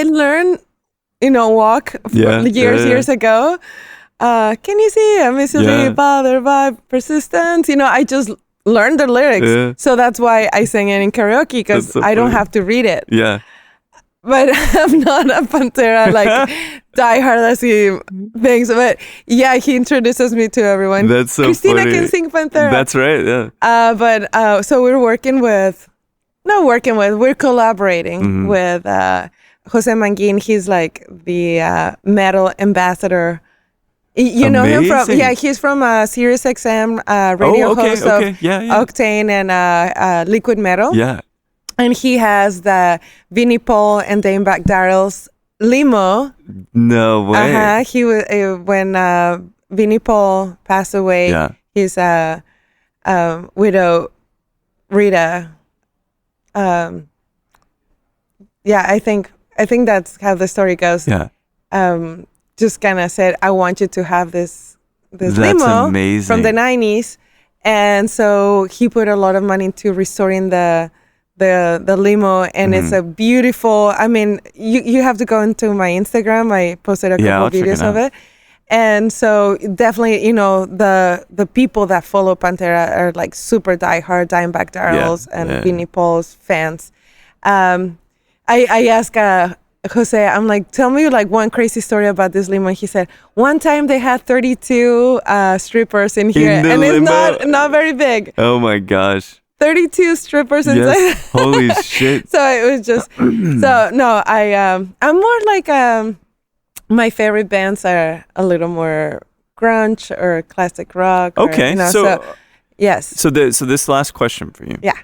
learned, walk years ago. Can you see? I'm easily bothered by persistence. I just learn the lyrics. Yeah. So that's why I sang it in karaoke, because so I don't have to read it. Yeah. But I'm not a Pantera like diehard así things. But yeah, he introduces me to everyone. That's so Cristina funny. can sing Pantera. That's right. Yeah. But so we're collaborating with Jose Manguin. He's like the metal ambassador. You know him from he's from Sirius XM radio host of Octane and Liquid Metal. Yeah. And he has the Vinnie Paul and Dame Back Darrell's limo. No way. He was when Vinnie Paul passed away. Yeah. His widow Rita. I think that's how the story goes. Yeah. Just kind of said, I want you to have this limo amazing. From the 90s. And so he put a lot of money into restoring the limo, and it's a beautiful, I mean, you have to go into my Instagram. I posted a couple of videos of it. And so definitely, you know, the people that follow Pantera are like super diehard Dimebag Darrells and Vinnie Paul's fans. I asked Jose, I'm like, tell me like one crazy story about this limo. And he said, one time they had 32 strippers in here, and limo. It's not very big. Oh my gosh. 32 strippers inside. Yes. Holy shit. So it was just, so no, I'm more like, my favorite bands are a little more grunge or classic rock. Okay. Or, you know, so yes. So this last question for you. Yeah.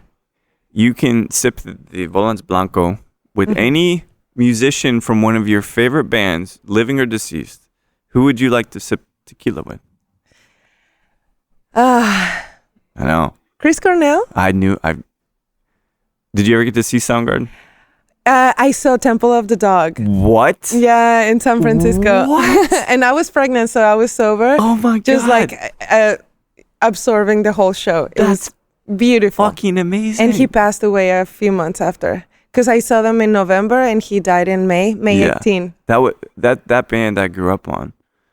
You can sip the Volans Blanco with any musician from one of your favorite bands, living or deceased. Who would you like to sip tequila with? I know. Chris Cornell? Did you ever get to see Soundgarden? I saw Temple of the Dog. What? Yeah, in San Francisco. What? And I was pregnant, so I was sober. Oh my God. Just like absorbing the whole show. It was beautiful. Fucking amazing. And he passed away a few months after. Because I saw them in November and he died in May 18. That band I grew up on.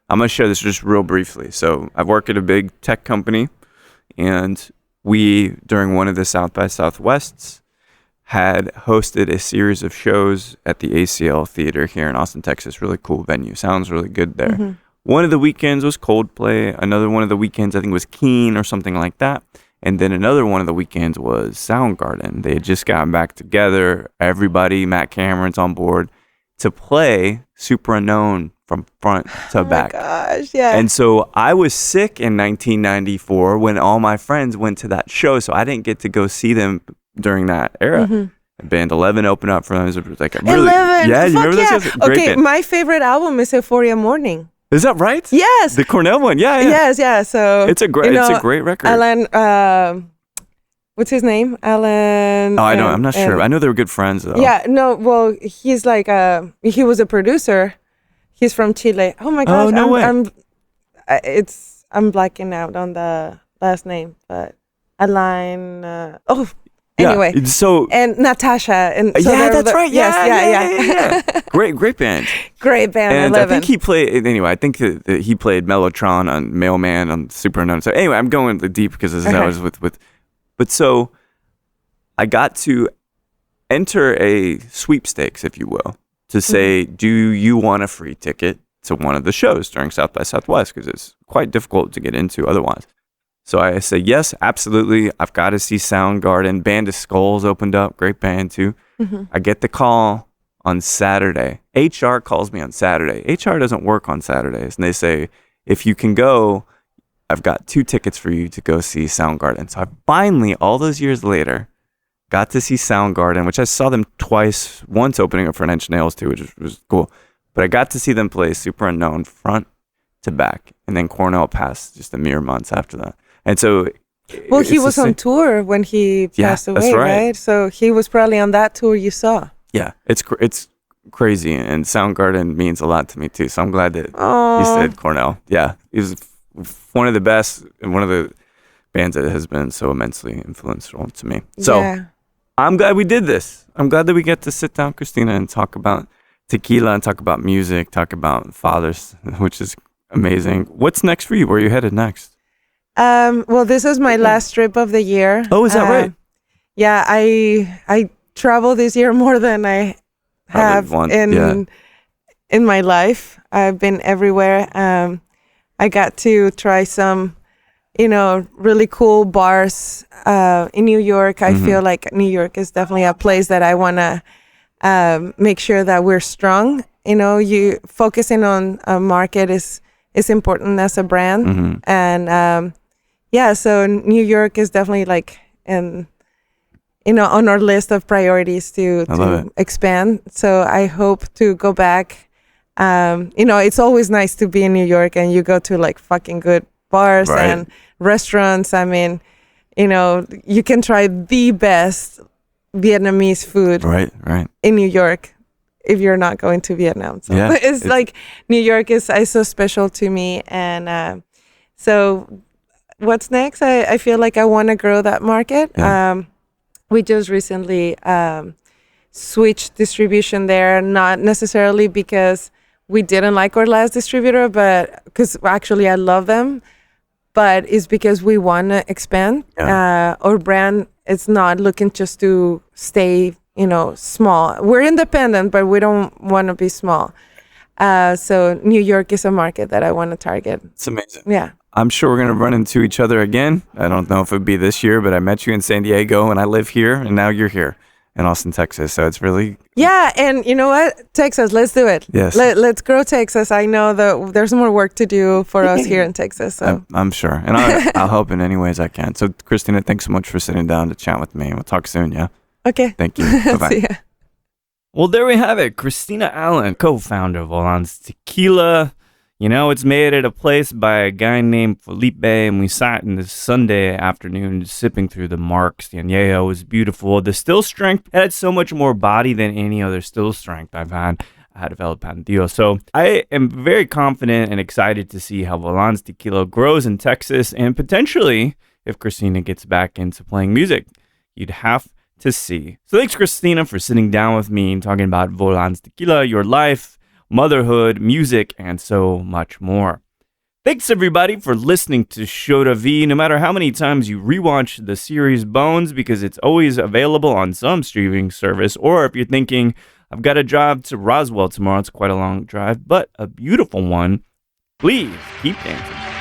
I'm going to share this just real briefly. So I work at a big tech company, and we, during one of the South by Southwests, had hosted a series of shows at the ACL Theater here in Austin, Texas. Really cool venue. Sounds really good there. Mm-hmm. One of the weekends was Coldplay. Another one of the weekends I think was Keen or something like that. And then another one of the weekends was Soundgarden. They had just gotten back together. Everybody, Matt Cameron's on board to play Super Unknown from front to back. Oh my gosh, yeah. And so I was sick in 1994 when all my friends went to that show. So I didn't get to go see them during that era. Mm-hmm. Band 11 opened up for them. It was like a really, 11? Yeah, you remember this? Okay, band. My favorite album is Euphoria Morning. Is that right? Yes. The Cornell one, yeah. Yes, yeah. So it's a great record. Alan, what's his name? Alan. Oh, I don't. I'm not sure. I know they were good friends though. Yeah. No. Well, he's like he was a producer. He's from Chile. Oh my gosh. Oh no way. I'm blacking out on the last name, but Alan. Anyway, and Natasha, and so that's right. Yeah. Great band. Great band. And I think he played. Anyway, I think that he played Mellotron on Mailman on Super Unknown. So anyway, I'm going deep because this is how I was with. But so I got to enter a sweepstakes, if you will, to say, do you want a free ticket to one of the shows during South by Southwest? Because it's quite difficult to get into otherwise. So I say, yes, absolutely. I've got to see Soundgarden. Band of Skulls opened up. Great band, too. Mm-hmm. I get the call on Saturday. HR calls me on Saturday. HR doesn't work on Saturdays. And they say, if you can go, I've got 2 tickets for you to go see Soundgarden. So I finally, all those years later, got to see Soundgarden, which I saw them twice. Once opening up for Nine Inch Nails, too, which was cool. But I got to see them play Super Unknown front to back. And then Cornell passed just a mere months after that. And so, well, he was on tour when he passed away, that's right? So he was probably on that tour you saw. Yeah, it's crazy, and Soundgarden means a lot to me too. So I'm glad that you said Cornell. Yeah, he was one of the best and one of the bands that has been so immensely influential to me. So I'm glad we did this. I'm glad that we get to sit down, Cristina, and talk about tequila and talk about music, talk about fathers, which is amazing. What's next for you? Where are you headed next? Well, this is my last trip of the year. Oh, is that right? Yeah, I travel this year more than I have in my life. I've been everywhere. I got to try some, really cool bars in New York. I feel like New York is definitely a place that I want to make sure that we're strong. You focusing on a market is important as a brand. And so New York is definitely like on our list of priorities to expand. So I hope to go back. It's always nice to be in New York and you go to like fucking good bars and restaurants. I mean, you can try the best Vietnamese food in New York if you're not going to Vietnam. So it's like New York is so special to me. And so what's next? I feel like I want to grow that market. Yeah. We just recently switched distribution there, not necessarily because we didn't like our last distributor, but because actually I love them, but it's because we want to expand. Our brand is not looking just to stay, small. We're independent, but we don't want to be small. So New York is a market that I want to target. It's amazing. Yeah. I'm sure we're going to run into each other again. I don't know if it would be this year, but I met you in San Diego and I live here and now you're here in Austin, Texas. So it's really... Yeah. And you know what? Texas, let's do it. Yes. Let's grow Texas. I know that there's more work to do for us here in Texas. So. I'm sure. And I'll help in any ways I can. So Cristina, thanks so much for sitting down to chat with me. We'll talk soon, yeah? Okay. Thank you. Bye-bye. See ya. Well, there we have it. Cristina Allen, co-founder of Volans Tequila. It's made at a place by a guy named Felipe, and we sat in this Sunday afternoon sipping through the marks. The añejo was beautiful. The still strength had so much more body than any other still strength I've had. I had El Pandillo. So I am very confident and excited to see how Volans Tequila grows in Texas, and potentially, if Cristina gets back into playing music, you'd have to see. So thanks, Cristina, for sitting down with me and talking about Volans Tequila, your life, motherhood, music, and so much more. Thanks, everybody, for listening to Show to V. No matter how many times you rewatch the series Bones, because it's always available on some streaming service, or if you're thinking, I've got to drive to Roswell tomorrow, it's quite a long drive, but a beautiful one, please keep dancing.